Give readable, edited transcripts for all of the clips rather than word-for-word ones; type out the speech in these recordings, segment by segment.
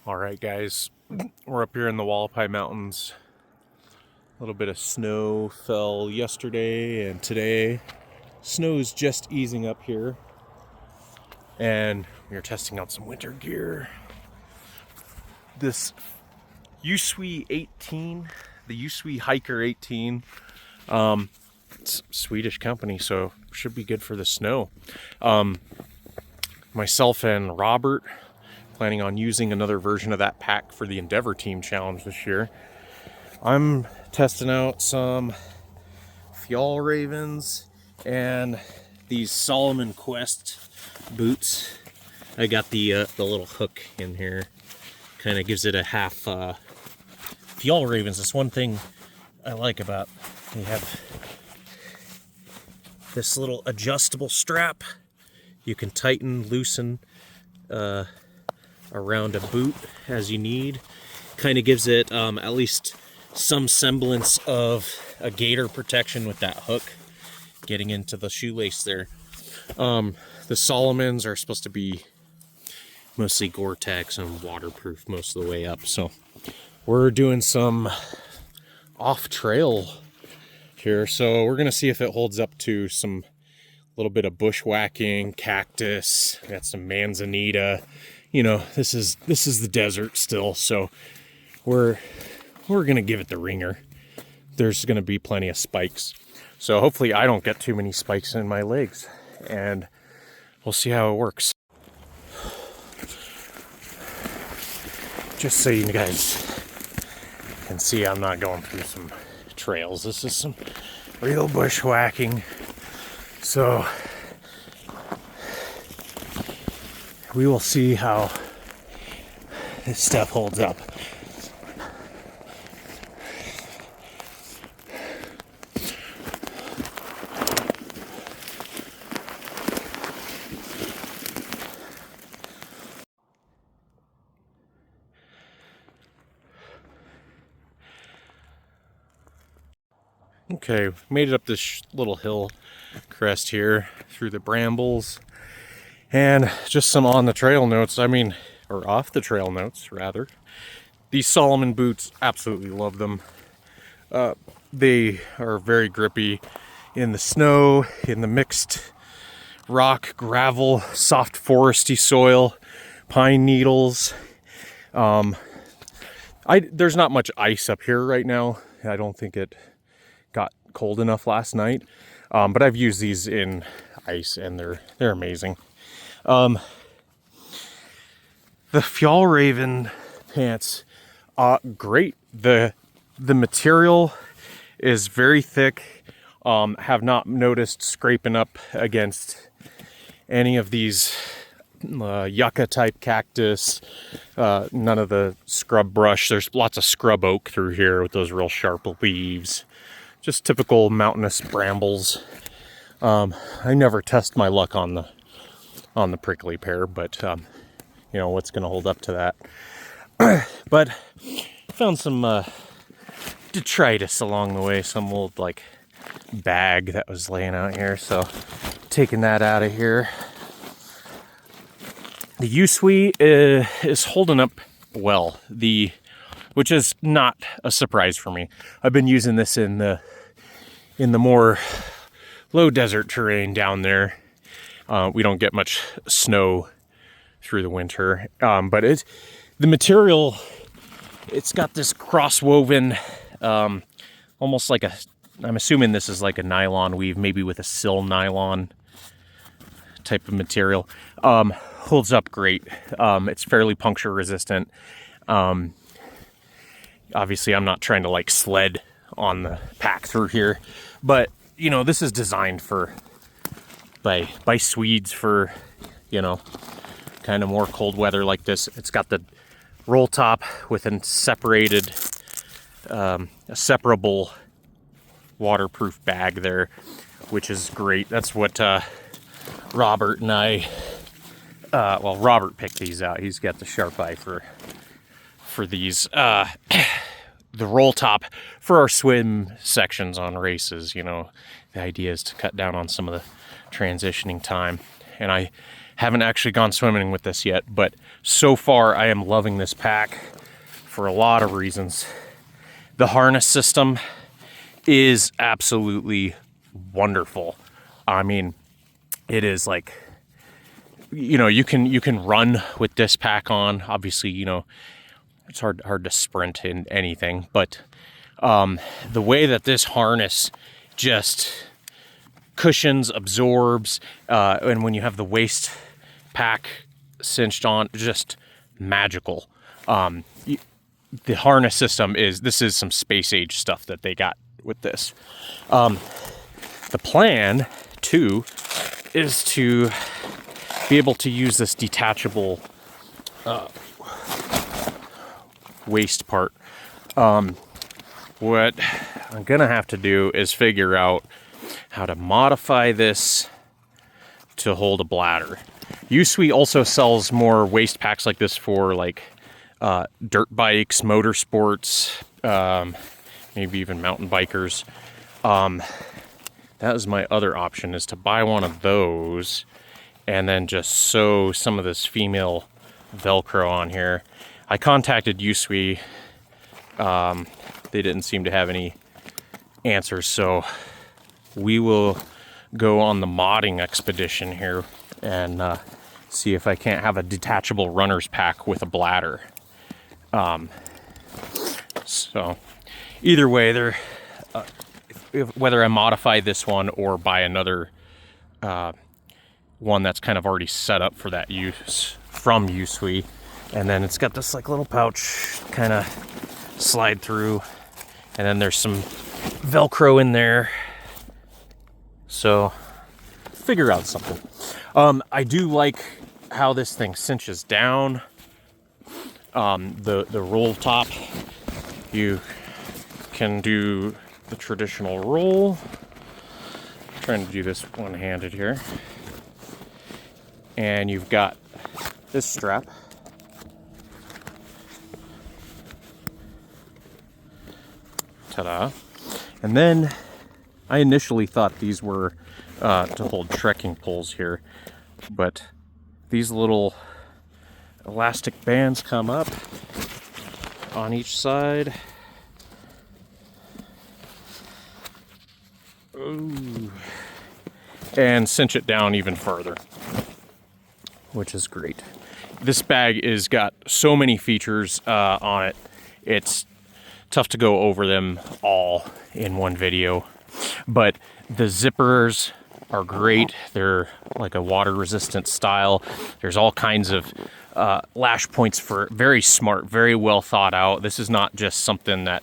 All right, guys, we're up here in the Hualapai Mountains. A little bit of snow fell yesterday and today. Snow is just easing up here, and we are testing out some winter gear. This USWE 18, the USWE Hajker 18, it's a Swedish company, so should be good for the snow. Myself and Robert planning on using another version of that pack for the Endeavor Team Challenge this year. I'm testing out some Fjallravens and these Salomon Quest boots. I got the little hook in here, kind of gives it a half Fjallravens. That's one thing I like about they have this little adjustable strap you can tighten, loosen around a boot as you need. Kind of gives it at least some semblance of a gator protection with that hook getting into the shoelace there. The Salomons are supposed to be mostly Goretex and waterproof most of the way up, so we're doing some off trail here, so we're gonna see if it holds up to some little bit of bushwhacking, cactus. Got some manzanita. You know, this is the desert still, so we're gonna give it the ringer. There's gonna be plenty of spikes, so hopefully I don't get too many spikes in my legs, and we'll see how it works. Just so you guys can see, I'm not going through some trails. This is some real bushwhacking, so we will see how this stuff holds up. Okay, made it up this little hill crest here through the brambles, and just some on the trail notes. Or off the trail notes rather. These Salomon boots, absolutely love them. They are very grippy in the snow, in the mixed rock, gravel, soft foresty soil, pine needles. There's not much ice up here right now. I don't think it got cold enough last night, but I've used these in ice and they're amazing. The Fjallraven pants, great. The material is very thick. Have not noticed scraping up against any of these yucca type cactus, none of the scrub brush. There's lots of scrub oak through here with those real sharp leaves. Just typical mountainous brambles. I never test my luck on the prickly pear, but you know what's going to hold up to that. But found some detritus along the way, some old like bag that was laying out here, so taking that out of here. The USWE is holding up well, which is not a surprise for me. I've been using this in the more low desert terrain down there. We don't get much snow through the winter, but the material, it's got this cross-woven, almost like I'm assuming this is like a nylon weave, maybe with a sil nylon type of material. Holds up great. It's fairly puncture resistant. Obviously I'm not trying to like sled on the pack through here, but you know, this is designed by Swedes for, you know, kind of more cold weather like this. It's got the roll top with a separable waterproof bag there, which is great. That's what Robert and I, Robert picked these out. He's got the sharp eye for these. The roll top for our swim sections on races. You know, the idea is to cut down on some of the transitioning time. And I Haven't actually gone swimming with this yet, but so far I am loving this pack for a lot of reasons. The harness system is absolutely wonderful. I mean, it is like, you know, you can run with this pack on. Obviously, you know, it's hard to sprint in anything, but the way that this harness just cushions, absorbs, and when you have the waist pack cinched on, just magical. The harness system this is some space age stuff that they got with this. The plan too is to be able to use this detachable waist part. What I'm gonna have to do is figure out how to modify this to hold a bladder. USWE also sells more waist packs like this for like dirt bikes, motorsports, maybe even mountain bikers. That is my other option, is to buy one of those and then just sew some of this female Velcro on here. I contacted USWE. They didn't seem to have any answers, so we will go on the modding expedition here and see if I can't have a detachable runner's pack with a bladder. So either way, whether I modify this one or buy another one that's kind of already set up for that use from USWE, and then it's got this like little pouch kind of slide through, and then there's some Velcro in there, so figure out something. I do like how this thing cinches down. The roll top, you can do the traditional roll. I'm trying to do this one-handed here. And you've got this strap. Ta-da. And then I initially thought these were to hold trekking poles here, but these little elastic bands come up on each side. Ooh. And cinch it down even further, which is great. This bag has got so many features on it. It's tough to go over them all in one video, but the zippers are great. They're like a water resistant style. There's all kinds of lash points for very smart, very well thought out. This is not just something that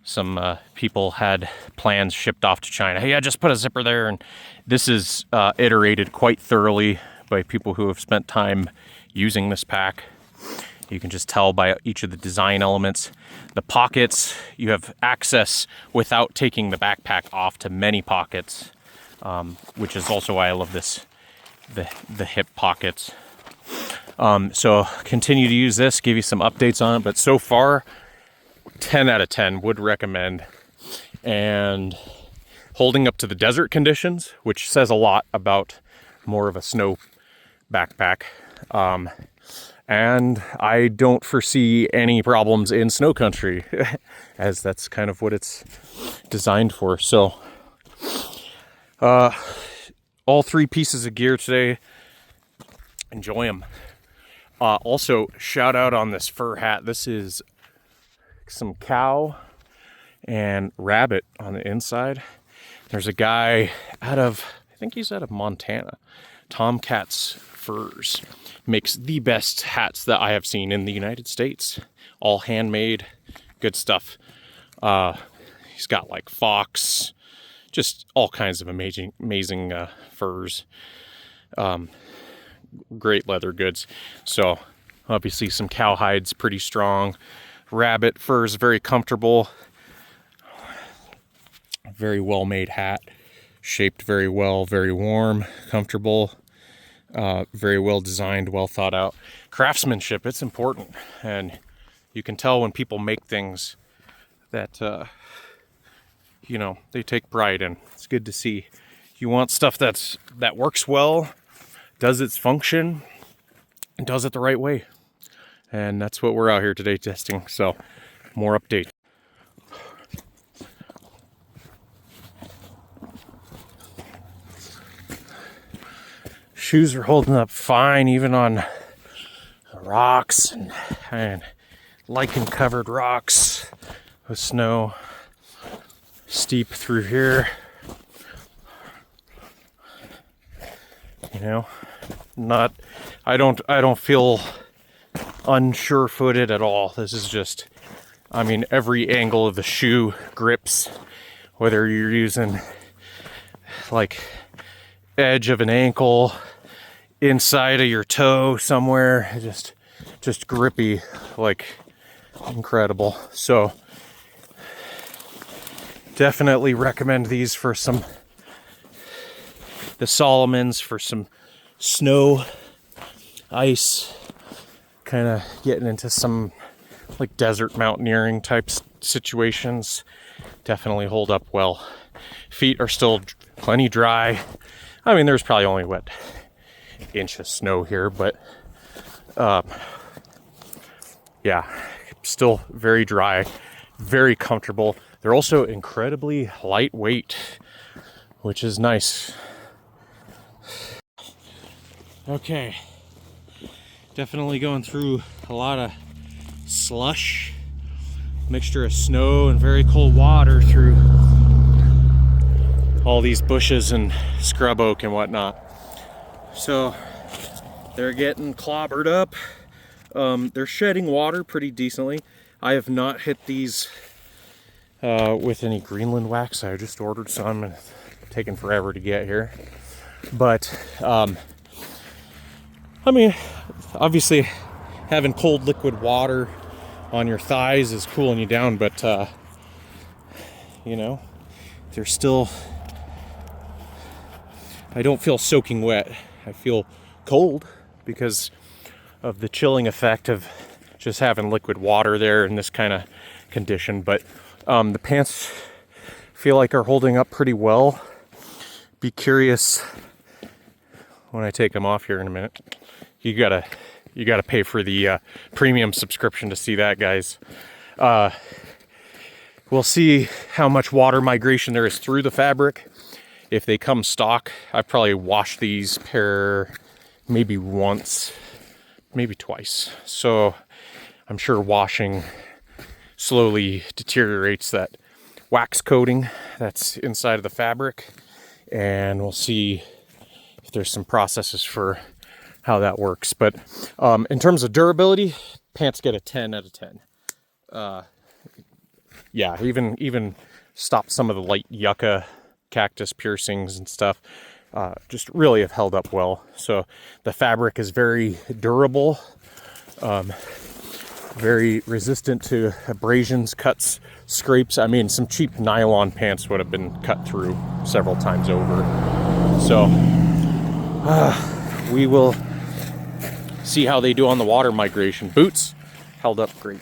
some people had plans shipped off to China. Hey, I just put a zipper there. And this is iterated quite thoroughly by people who have spent time using this pack. You can just tell by each of the design elements. The pockets, you have access without taking the backpack off to many pockets, which is also why I love this, the hip pockets. So continue to use this, give you some updates on it, but so far 10 out of 10 would recommend. And holding up to the desert conditions, which says a lot about more of a snow backpack. And I don't foresee any problems in snow country, as that's kind of what it's designed for. So all three pieces of gear today, enjoy them. Also, shout out on this fur hat. This is some cow and rabbit on the inside. There's a guy out of, I think he's out of Montana, Tomcat's Furs. Makes the best hats that I have seen in the United States. All handmade, good stuff. He's got like fox, just all kinds of amazing furs. Great leather goods. So obviously some cowhides, pretty strong. Rabbit furs, very comfortable. Very well made hat. Shaped very well, very warm, comfortable. Very well designed, well thought out. Craftsmanship, it's important. And you can tell when people make things that, you know, they take pride in. It's good to see. You want stuff that works well, does its function and does it the right way. And that's what we're out here today testing. So more update. Shoes are holding up fine, even on rocks and lichen covered rocks with snow. Steep through here. You know, I don't feel unsure footed at all. This is just, I mean, every angle of the shoe grips, whether you're using like edge of an ankle, inside of your toe somewhere, just grippy, like incredible. So definitely recommend these for the Salomons for some snow, ice, kind of getting into some like desert mountaineering type situations. Definitely hold up well. Feet are still plenty dry. I mean, there's probably only what, inch of snow here, but yeah, still very dry, very comfortable. They're also incredibly lightweight, which is nice. Okay, definitely going through a lot of slush, mixture of snow and very cold water through all these bushes and scrub oak and whatnot. So they're getting clobbered up. They're shedding water pretty decently. I have not hit these with any Greenland wax. I just ordered some and it's taken forever to get here. But I mean, obviously having cold liquid water on your thighs is cooling you down, but you know, they're still, I don't feel soaking wet. I feel cold because of the chilling effect of just having liquid water there in this kind of condition. But the pants feel like are holding up pretty well. Be curious when I take them off here in a minute. You gotta pay for the premium subscription to see that, guys. We'll see how much water migration there is through the fabric. If they come stock, I probably wash these pair maybe once, maybe twice. So I'm sure washing slowly deteriorates that wax coating that's inside of the fabric. And we'll see if there's some processes for how that works. But in terms of durability, pants get a 10 out of 10. Yeah, even stop some of the light yucca cactus piercings and stuff. Just really have held up well. So the fabric is very durable, very resistant to abrasions, cuts, scrapes. I mean, some cheap nylon pants would have been cut through several times over. So we will see how they do on the water migration. Boots held up great.